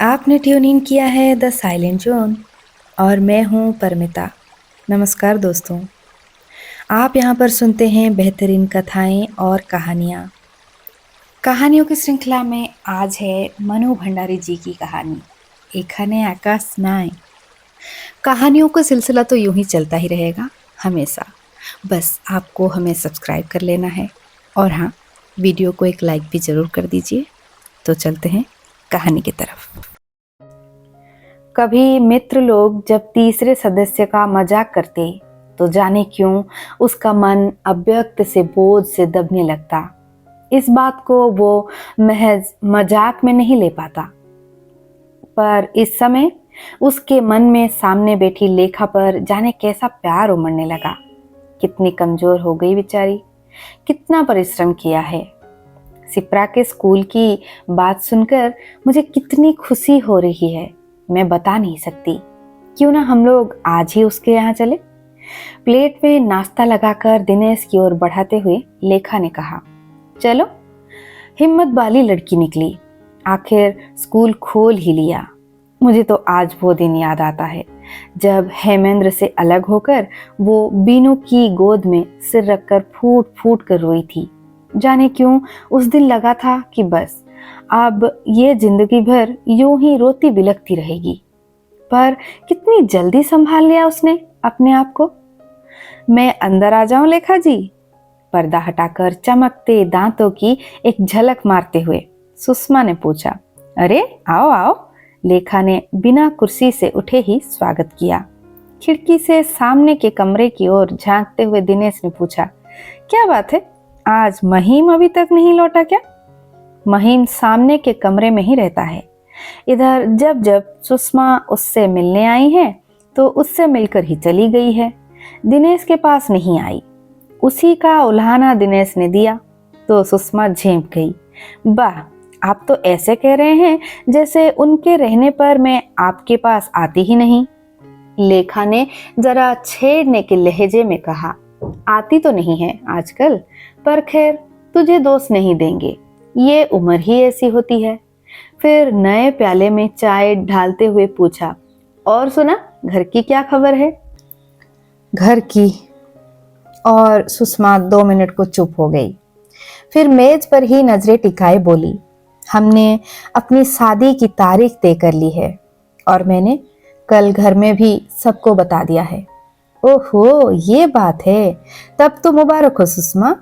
आपने tune in किया है द साइलेंट जोन और मैं हूँ परमिता। नमस्कार दोस्तों, आप यहाँ पर सुनते हैं बेहतरीन कथाएं और कहानियाँ। कहानियों की श्रृंखला में आज है मनु भंडारी जी की कहानी एखाने आकाश नाय। कहानियों का सिलसिला तो यूं ही चलता ही रहेगा हमेशा। बस आपको हमें सब्सक्राइब कर लेना है और हाँ, वीडियो को एक लाइक भी ज़रूर कर दीजिए। तो चलते हैं कहानी की तरफ। कभी मित्र लोग जब तीसरे सदस्य का मजाक करते तो जाने क्यों उसका मन अव्यक्त से बोझ से दबने लगता। इस बात को वो महज मजाक में नहीं ले पाता, पर इस समय उसके मन में सामने बैठी लेखा पर जाने कैसा प्यार उमड़ने लगा। कितनी कमजोर हो गई बेचारी, कितना परिश्रम किया है। सिप्रा के स्कूल की बात सुनकर मुझे कितनी खुशी हो रही है, मैं बता नहीं सकती। क्यों ना हम लोग आज ही उसके यहाँ चले। प्लेट में नाश्ता लगाकर दिनेश की ओर बढ़ाते हुए लेखा ने कहा, चलो। हिम्मत वाली लड़की निकली, आखिर स्कूल खोल ही लिया। मुझे तो आज वो दिन याद आता है जब हेमेंद्र से अलग होकर वो बीनू की गोद में सिर रखकर फूट फूट कर रोई थी। जाने क्यों उस दिन लगा था कि बस अब ये जिंदगी भर यूं ही रोती बिलखती रहेगी। पर कितनी जल्दी संभाल लिया उसने अपने आप को। मैं अंदर आ जाऊं लेखा जी? पर्दा हटाकर चमकते दांतों की एक झलक मारते हुए सुषमा ने पूछा। अरे आओ आओ, लेखा ने बिना कुर्सी से उठे ही स्वागत किया। खिड़की से सामने के कमरे की ओर झांकते हुए दिनेश ने पूछा, क्या बात है, आज महिम अभी तक नहीं लौटा क्या? महिम सामने के कमरे में ही रहता है। इधर जब जब सुषमा उससे मिलने आई है तो उससे मिलकर ही चली गई है, दिनेश के पास नहीं आई। उसी का उल्हाना दिनेश ने दिया तो सुषमा झेंप गई। वाह, आप तो ऐसे कह रहे हैं जैसे उनके रहने पर मैं आपके पास आती ही नहीं। लेखा ने जरा छेड़ने के लहजे में कहा, आती तो नहीं है आजकल, पर खैर तुझे दोष नहीं देंगे, ये उम्र ही ऐसी होती है। फिर नए प्याले में चाय ढालते हुए पूछा, और सुना, घर की क्या खबर है? घर की? और सुषमा 2 मिनट को चुप हो गई। फिर मेज पर ही नजरें टिकाए बोली, हमने अपनी शादी की तारीख तय कर ली है और मैंने कल घर में भी सबको बता दिया है। ओहो, ये बात है, तब तो मुबारक हो सुषमा।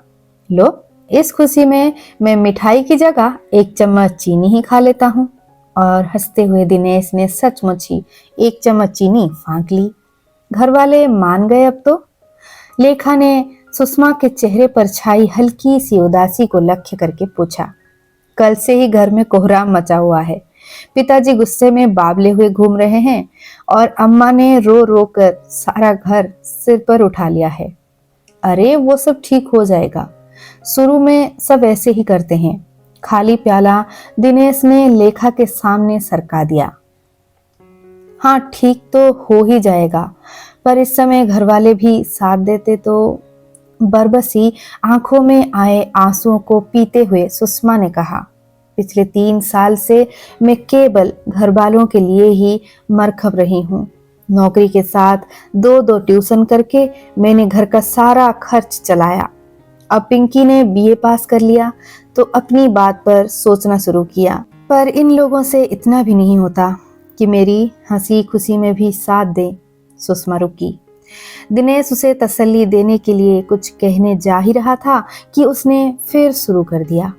लो, इस खुशी में मैं मिठाई की जगह 1 चम्मच चीनी ही खा लेता हूँ। और हंसते हुए दिनेश ने सचमुच ही 1 चम्मच चीनी फांक ली। घर वाले मान गए अब तो? लेखा ने सुषमा के चेहरे पर छाई हल्की सी उदासी को लक्ष्य करके पूछा। कल से ही घर में कोहराम मचा हुआ है। पिताजी गुस्से में बावले हुए घूम रहे हैं और अम्मा ने रो रो कर सारा घर सिर पर उठा लिया है। अरे वो सब ठीक हो जाएगा, शुरू में सब ऐसे ही करते हैं। खाली प्याला दिनेश ने लेखा के सामने सरका दिया। हाँ, ठीक तो हो ही जाएगा, पर इस समय घर वाले भी साथ देते तो। बरबसी आंखों में आए आंसुओं को पीते हुए सुषमा ने कहा, पिछले 3 साल से मैं केवल घर वालों के लिए ही मरखप रही हूँ। नौकरी के साथ 2-2 ट्यूशन करके मैंने घर का सारा खर्च चलाया। अब पिंकी ने बीए पास कर लिया तो अपनी बात पर सोचना शुरू किया, पर इन लोगों से इतना भी नहीं होता कि मेरी हंसी खुशी में भी साथ दे। सुषमा रुकी। दिनेश उसे तसल्ली देने के लिए कुछ कहने जा ही रहा था कि उसने फिर शुरू कर दिया,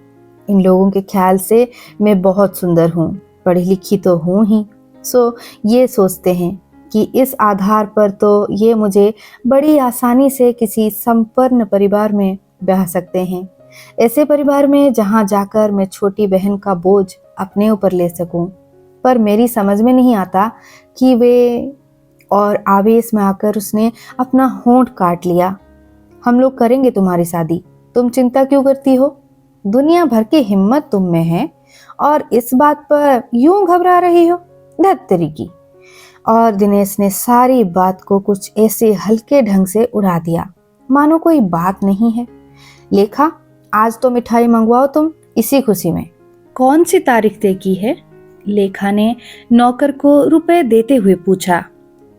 इन लोगों के ख्याल से मैं बहुत सुंदर हूँ, पढ़ी लिखी तो हूँ ही, सो ये सोचते हैं कि इस आधार पर तो ये मुझे बड़ी आसानी से किसी संपन्न परिवार में ब्याह सकते हैं, ऐसे परिवार में जहाँ जाकर मैं छोटी बहन का बोझ अपने ऊपर ले सकूं। पर मेरी समझ में नहीं आता कि वे, और आवेश में आकर उसने अपना होंठ काट लिया। हम लोग करेंगे तुम्हारी शादी, तुम चिंता क्यों करती हो? दुनिया भर की हिम्मत तुम में है और इस बात पर यूं घबरा रही हो? धत्तरी की। और दिनेश ने सारी बात को कुछ ऐसे हल्के ढंग से उड़ा दिया मानो कोई बात नहीं है। लेखा, आज तो मिठाई मंगवाओ तुम इसी खुशी में। कौन सी तारीख तय की है? लेखा ने नौकर को रुपए देते हुए पूछा।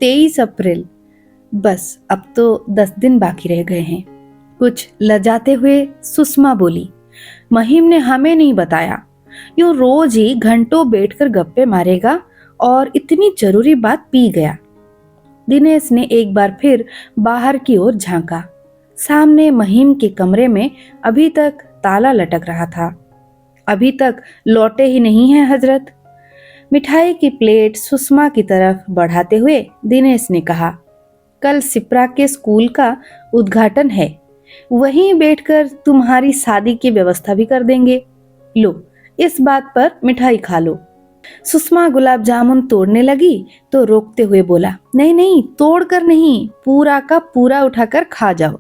23 अप्रैल। बस अब तो 10 दिन बाकी रह गए हैं। कुछ लजाते हुए सुषमा बोली। महिम ने हमें नहीं बताया। यूं रोज ही घंटों बैठकर गप्पे मारेगा और इतनी जरूरी बात पी गया। दिनेश ने एक बार फिर बाहर की ओर झांका। सामने महिम के कमरे में अभी तक ताला लटक रहा था। अभी तक लौटे ही नहीं है हजरत। मिठाई की प्लेट सुषमा की तरफ बढ़ाते हुए दिनेश ने कहा, कल सिप्रा के स्कूल का उद्घाटन है। वहीं बैठकर तुम्हारी शादी की व्यवस्था भी कर देंगे। लो, इस बात पर मिठाई खा लो। सुषमा गुलाब जामुन तोड़ने लगी तो रोकते हुए बोला, नहीं नहीं, तोड़कर नहीं, पूरा का पूरा उठाकर खा जाओ।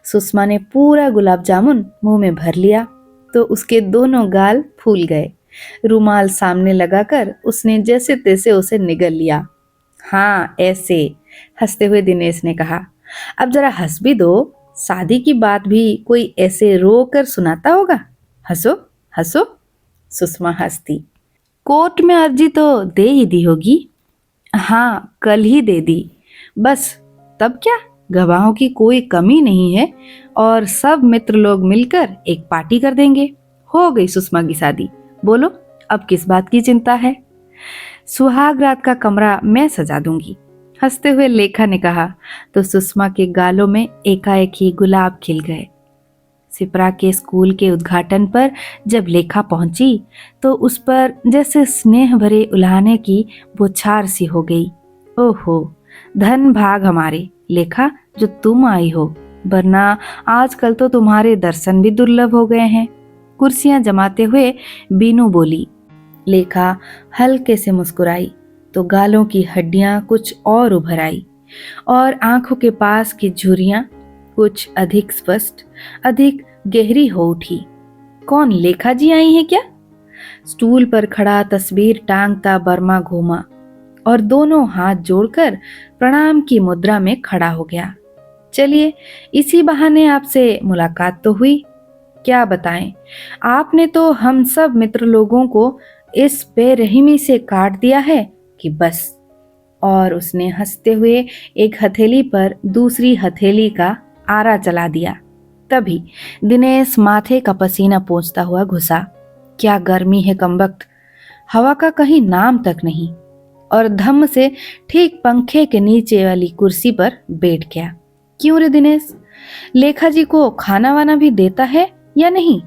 सुषमा ने पूरा गुलाब जामुन मुंह में भर लिया तो उसके दोनों गाल फूल गए। रुमाल सामने लगाकर उसने जैसे तैसे उसे निगल लिया। हाँ ऐसे, हंसते हुए दिनेश ने कहा। अब जरा हंस भी दो, शादी की बात भी कोई ऐसे रो कर सुनाता होगा। हंसो हंसो। सुषमा हंसती। कोर्ट में अर्जी तो दे ही दी होगी। हाँ, कल ही दे दी। बस तब क्या, गवाहों की कोई कमी नहीं है और सब मित्र लोग मिलकर एक पार्टी कर देंगे। हो गई सुषमा की शादी। बोलो अब किस बात की चिंता है। सुहाग रात का कमरा मैं सजा दूंगी, हंसते हुए लेखा ने कहा तो सुषमा के गालों में एकाएक ही गुलाब खिल गए। सिप्रा के स्कूल के उद्घाटन पर जब लेखा पहुंची तो उस पर जैसे स्नेह भरे उल्हाने की बौछार सी हो गई। ओहो, धन भाग हमारे लेखा जो तुम आई हो, वरना आजकल तो तुम्हारे दर्शन भी दुर्लभ हो गए हैं। कुर्सियां जमाते हुए बीनू बोली। लेखा हल्के से मुस्कुराई तो गालों की हड्डियां कुछ और उभर आई और आंखों के पास की झुर्रियां कुछ अधिक स्पष्ट, अधिक गहरी हो उठी। कौन, लेखा जी आई हैं क्या? स्टूल पर खड़ा तस्वीर टांगता बर्मा घूमा और दोनों हाथ जोड़कर प्रणाम की मुद्रा में खड़ा हो गया। चलिए, इसी बहाने आपसे मुलाकात तो हुई। क्या बताएं, आपने तो हम सब मित्र लोगों को इस बेरहमी से काट दिया है कि बस। और उसने हंसते हुए एक हथेली पर दूसरी हथेली का आरा चला दिया। तभी दिनेश माथे का पसीना पोंछता हुआ घुसा। क्या गर्मी है कमबख्त, हवा का कहीं नाम तक नहीं, और धम्म से ठीक पंखे के नीचे वाली कुर्सी पर बैठ गया। क्यों रे दिनेश, लेखा जी को खाना वाना भी देता है या नहीं?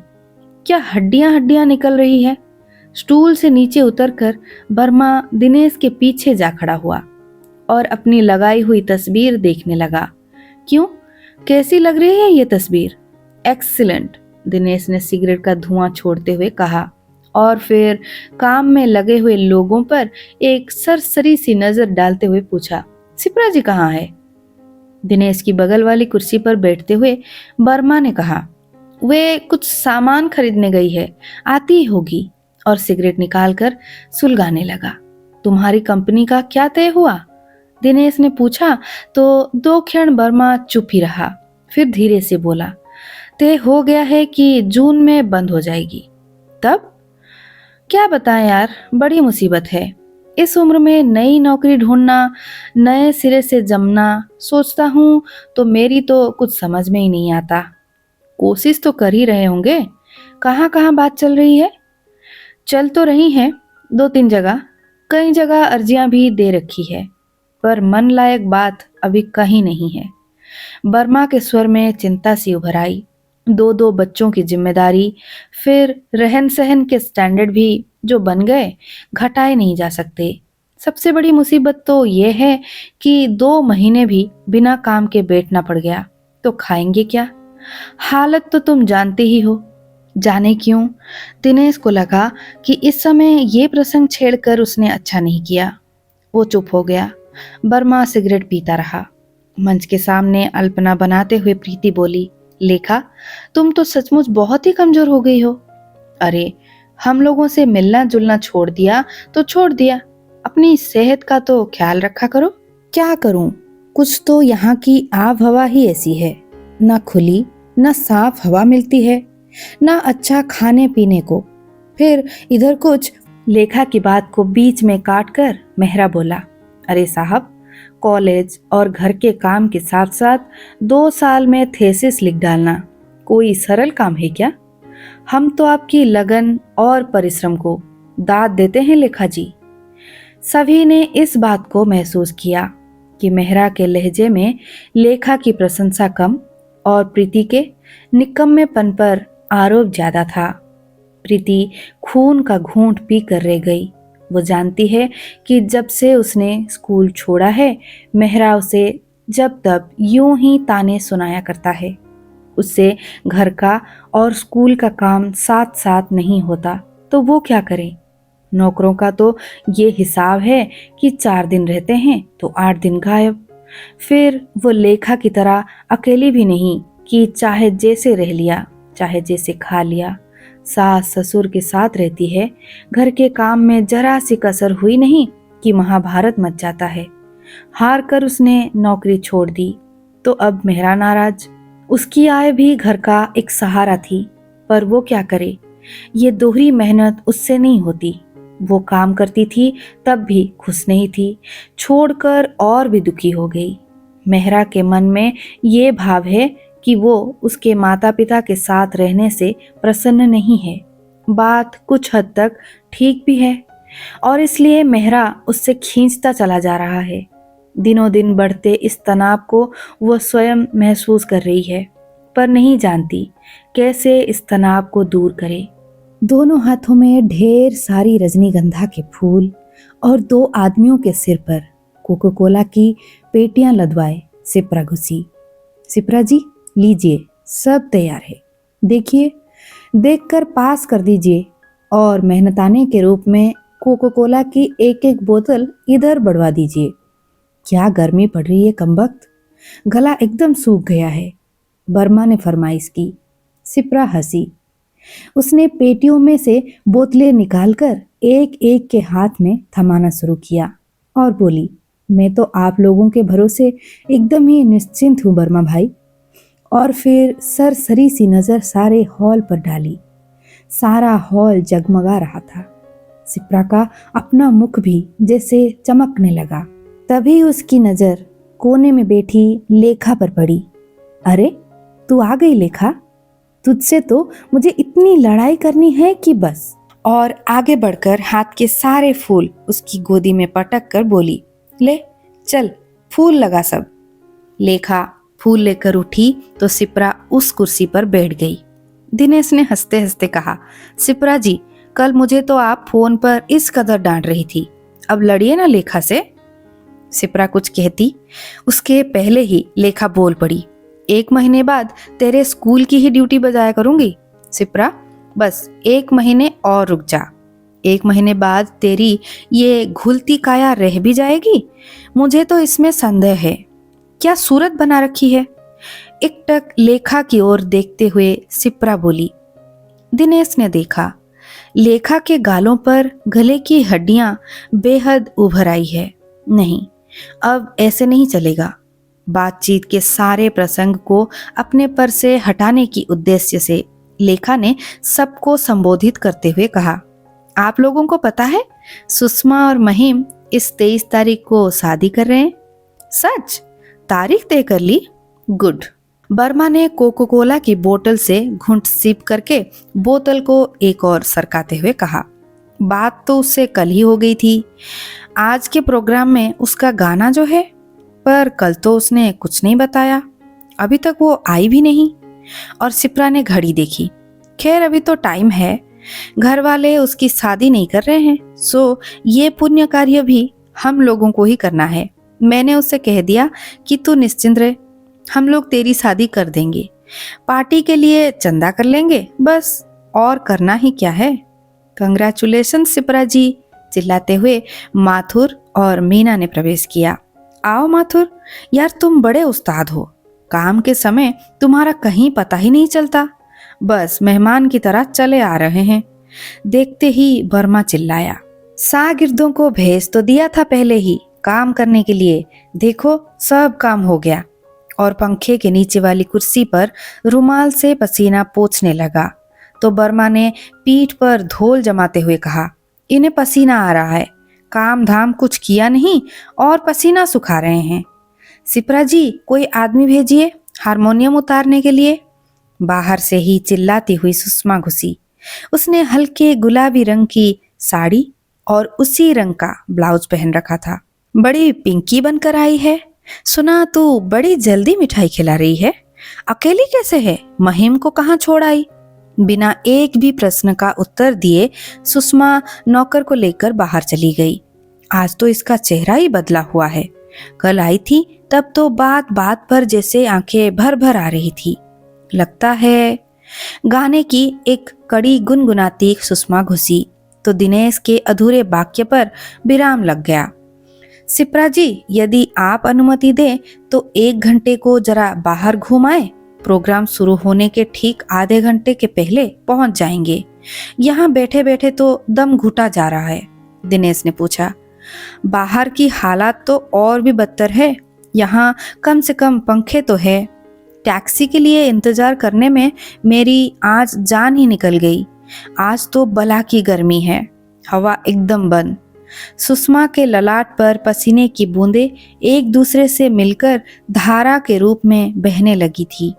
क्या हड्डियां हड्डियां निकल रही है? स्टूल से नीचे उतरकर बर्मा दिनेश के पीछे जा खड़ा हुआ और अपनी लगाई हुई तस्वीर देखने लगा। क्यों, कैसी लग रही है ये तस्वीर? एक्सीलेंट, दिनेश ने सिगरेट का धुआं छोड़ते हुए कहा और फिर काम में लगे हुए लोगों पर एक सरसरी सी नजर डालते हुए पूछा, सिप्रा जी कहाँ है? दिनेश की बगल वाली कुर्सी पर बैठते हुए बर्मा ने कहा, वे कुछ सामान खरीदने गई है, आती ही होगी। और सिगरेट निकालकर सुलगाने लगा। तुम्हारी कंपनी का क्या तय हुआ? दिनेश ने पूछा तो 2 क्षण बर्मा चुप ही रहा, फिर धीरे से बोला, तय हो गया है कि जून में बंद हो जाएगी। तब क्या बताएं यार, बड़ी मुसीबत है। इस उम्र में नई नौकरी ढूंढना, नए सिरे से जमना, सोचता हूं तो मेरी तो कुछ समझ में ही नहीं आता। कोशिश तो कर ही रहे होंगे, कहाँ कहाँ बात चल रही है? चल तो रही हैं 2-3 जगह, कई जगह अर्जियां भी दे रखी है, पर मन लायक बात अभी कहीं नहीं है। बर्मा के स्वर में चिंता सी उभर आई। 2-2 बच्चों की जिम्मेदारी, फिर रहन सहन के स्टैंडर्ड भी जो बन गए, घटाए नहीं जा सकते। सबसे बड़ी मुसीबत तो यह है कि 2 महीने भी बिना काम के बैठना पड़ गया, तो खाएंगे क्या? हालत तो तुम जानते ही हो। जाने क्यों दिनेश को लगा कि इस समय ये प्रसंग छेड़कर उसने अच्छा नहीं किया। वो चुप हो गया। बर्मा सिगरेट पीता रहा। मंच के सामने अल्पना बनाते हुए प्रीति बोली, लेखा तुम तो सचमुच बहुत ही कमजोर हो गई हो। अरे, हम लोगों से मिलना जुलना छोड़ दिया तो छोड़ दिया, अपनी सेहत का तो ख्याल रखा करो। क्या करूं, कुछ तो यहाँ की आब हवा ही ऐसी है, ना खुली ना साफ हवा मिलती है, ना अच्छा खाने पीने को। फिर इधर कुछ लेखा की बात को बीच में काटकर मेहरा बोला, अरे साहब, कॉलेज और घर के काम के साथ साथ 2 साल में थेसिस लिख डालना कोई सरल काम है क्या? हम तो आपकी लगन और परिश्रम को दाद देते हैं लेखा जी। सभी ने इस बात को महसूस किया कि मेहरा के लहजे में लेखा की प्रशंसा कम और प्रीति के निकम्मेपन पर आरोप ज्यादा था। प्रीति खून का घूंट पी कर रह गई। वो जानती है कि जब से उसने स्कूल छोड़ा है, मेहरा उसे जब तब यूं ही ताने सुनाया करता है। उससे घर का और स्कूल का काम साथ साथ नहीं होता तो वो क्या करे? नौकरों का तो ये हिसाब है कि 4 दिन रहते हैं तो 8 दिन गायब। फिर वो लेखा की तरह अकेली भी नहीं कि चाहे जैसे रह लिया, चाहे जैसे खा लिया। सास ससुर के साथ रहती है, घर के काम में जरा सी कसर हुई नहीं कि महाभारत मच जाता है। हार कर उसने नौकरी छोड़ दी तो अब मेहरा नाराज। उसकी आय भी घर का एक सहारा थी, पर वो क्या करे? ये दोहरी मेहनत उससे नहीं होती। वो काम करती थी तब भी खुश नहीं थी, छोड़कर और भी दुखी हो गई। मेहरा के मन में ये भाव है कि वो उसके माता पिता के साथ रहने से प्रसन्न नहीं है। बात कुछ हद तक ठीक भी है और इसलिए मेहरा उससे खींचता चला जा रहा है। दिनों दिन बढ़ते इस तनाव को वो स्वयं महसूस कर रही है, पर नहीं जानती कैसे इस तनाव को दूर करे। दोनों हाथों में ढेर सारी रजनीगंधा के फूल और 2 आदमियों के सिर पर कोको कोला की पेटियां लदवाए सिप्रा घुसी। सिप्रा जी, लीजिए, सब तैयार है। देखिए, देखकर पास कर दीजिए और मेहनताने के रूप में कोको कोला की एक एक बोतल इधर बढ़वा दीजिए। क्या गर्मी पड़ रही है कमबख्त, गला एकदम सूख गया है, बर्मा ने फरमाइश की। सिप्रा हंसी। उसने पेटियों में से बोतलें निकालकर एक एक के हाथ में थमाना शुरू किया और बोली, मैं तो आप लोगों के भरोसे एकदम ही निश्चिंत हूँ बर्मा भाई। और फिर सरसरी सी नजर सारे हॉल पर डाली। सारा हॉल जगमगा रहा था। सिप्रा का अपना मुख भी जैसे चमकने लगा। तभी उसकी नजर कोने में बैठी लेखा पर पड़ी। अरे, तू आ गई लेखा? तुझसे तो मुझे इतनी लड़ाई करनी है कि बस। और आगे बढ़कर हाथ के सारे फूल उसकी गोदी में पटक कर बोली, ले चल, फूल लगा सब। लेखा फूल लेकर उठी तो सिप्रा उस कुर्सी पर बैठ गई। दिनेश ने हंसते हंसते कहा, सिप्रा जी, कल मुझे तो आप फोन पर इस कदर डांट रही थी, अब लड़िए ना लेखा से। सिप्रा कुछ कहती उसके पहले ही लेखा बोल पड़ी, 1 महीने बाद तेरे स्कूल की ही ड्यूटी बजाया करूंगी। सिप्रा, बस 1 महीने और रुक जा। 1 महीने बाद तेरी ये घुलती काया रह भी जाएगी। मुझे तो इसमें संदेह है। क्या सूरत बना रखी है? एकटक लेखा की ओर देखते हुए सिप्रा बोली। दिनेश ने देखा, लेखा के गालों पर गले की हड्डियां बेहद उभर आई है। नहीं, अब ऐसे नहीं चलेगा। बातचीत के सारे प्रसंग को अपने पर से हटाने की उद्देश्य से लेखा ने सबको संबोधित करते हुए कहा, आप लोगों को पता है सुषमा और महिम इस 23 तारीख को शादी कर रहे हैं? सच? तारीख तय कर ली? गुड। बर्मा ने कोको कोला की बोतल से घूंट सिप करके बोतल को एक और सरकाते हुए कहा, बात तो उससे कल ही हो गई थी, आज के प्रोग्राम में उसका गाना जो है, पर कल तो उसने कुछ नहीं बताया, अभी तक वो आई भी नहीं। और सिप्रा ने घड़ी देखी। खैर, अभी तो टाइम है, घर वाले उसकी शादी नहीं कर रहे हैं, सो ये पुण्य कार्य भी हम लोगों को ही करना है। मैंने उससे कह दिया कि तू निश्चिंत रहे, हम लोग तेरी शादी कर देंगे, पार्टी के लिए चंदा कर लेंगे, बस, और करना ही क्या है। कंग्रेचुलेशन सिप्रा जी, चिल्लाते हुए माथुर और मीना ने प्रवेश किया। आओ माथुर, यार तुम बड़े उस्ताद हो, काम के समय तुम्हारा कहीं पता ही नहीं चलता, बस मेहमान की तरह चले आ रहे हैं। देखते ही बर्मा चिल्लाया, शागिर्दों को भेज तो दिया था पहले ही काम करने के लिए, देखो सब काम हो गया। और पंखे के नीचे वाली कुर्सी पर रुमाल से पसीना पोंछने लगा तो बर्मा ने पीठ पर धोल जमाते हुए कहा, इन्हें पसीना आ रहा है, काम धाम कुछ किया नहीं और पसीना सुखा रहे हैं। सिप्रा जी, कोई आदमी भेजिए हारमोनियम उतारने के लिए। बाहर से ही चिल्लाती हुई सुषमा घुसी। उसने हल्के गुलाबी रंग की साड़ी और उसी रंग का ब्लाउज पहन रखा था। बड़ी पिंकी बनकर आई है। सुना तू बड़ी जल्दी मिठाई खिला रही है, अकेली कैसे है? महिम को कहाँ छोड़ आई? बिना एक भी प्रश्न का उत्तर दिए सुषमा नौकर को लेकर बाहर चली गई। आज तो इसका चेहरा ही बदला हुआ है। कल आई थी तब तो बात बात पर जैसे आंखें भर भर आ रही थी। लगता है गाने की एक कड़ी गुनगुनाती सुषमा घुसी तो दिनेश के अधूरे वाक्य पर विराम लग गया। सिप्रा जी, यदि आप अनुमति दें तो 1 घंटे को जरा बाहर घूम आए। प्रोग्राम शुरू होने के ठीक आधे घंटे के पहले पहुंच जाएंगे। यहाँ बैठे बैठे तो दम घुटा जा रहा है। दिनेश ने पूछा। बाहर की हालात तो और भी बदतर है। यहाँ कम से कम पंखे तो है। टैक्सी के लिए इंतजार करने में मेरी आज जान ही निकल गई। आज तो बला की गर्मी है, हवा एकदम बंद। सुषमा के ललाट पर पसीने की बूंदें एक दूसरे से मिलकर धारा के रूप में बहने लगी थी।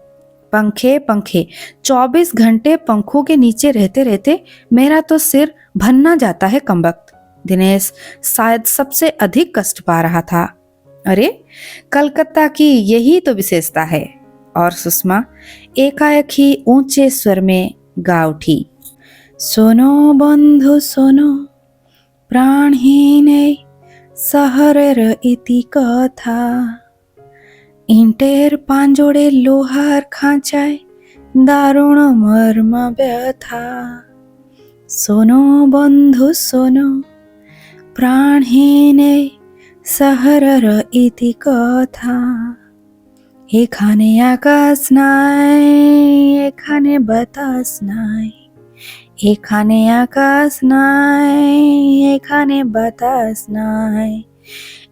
पंखे पंखे, 24 घंटे पंखों के नीचे रहते रहते मेरा तो सिर भन्ना जाता है कमबख्त। दिनेश शायद सबसे अधिक कष्ट पा रहा था। अरे, कलकत्ता की यही तो विशेषता है। और सुषमा एकाएक ही ऊंचे स्वर में गा उठी। सोनो बंधु सोनो, प्राणहीन शहरेर इति कथा, ইটের পাঁজরে লোহার খাঁচায় দারুণ মর্ম ব্যথা। শোনো বন্ধু শোনো, প্রাণহীন শহরের ইতি কথা, এখানে আকাশ নাই, এখানে বাতাস নাই, এখানে আকাশ নাই, এখানে বাতাস নাই,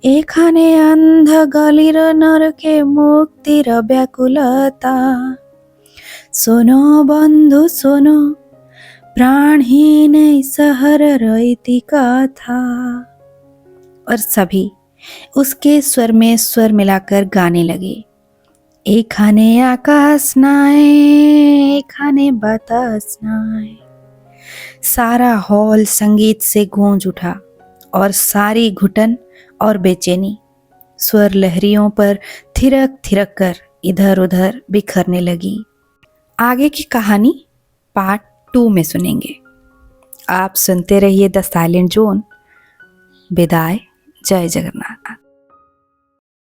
এখানে অন্ধ গলির নরকে মুক্তির ব্যাকুলতা। শোনো বন্ধু শোনো, प्राणहीन शहर इति कथा। और सभी उसके स्वर में स्वर मिलाकर गाने लगे। एखाने आकाश नाय, एखाने बातास नाय। सारा हॉल संगीत से गूंज उठा और सारी घुटन और बेचैनी स्वर लहरियों पर थिरक थिरक कर इधर उधर बिखरने लगी। आगे की कहानी पार्ट 2 में सुनेंगे। आप सुनते रहिए द साइलेंट जोन। विदाई। जय जगन्नाथ।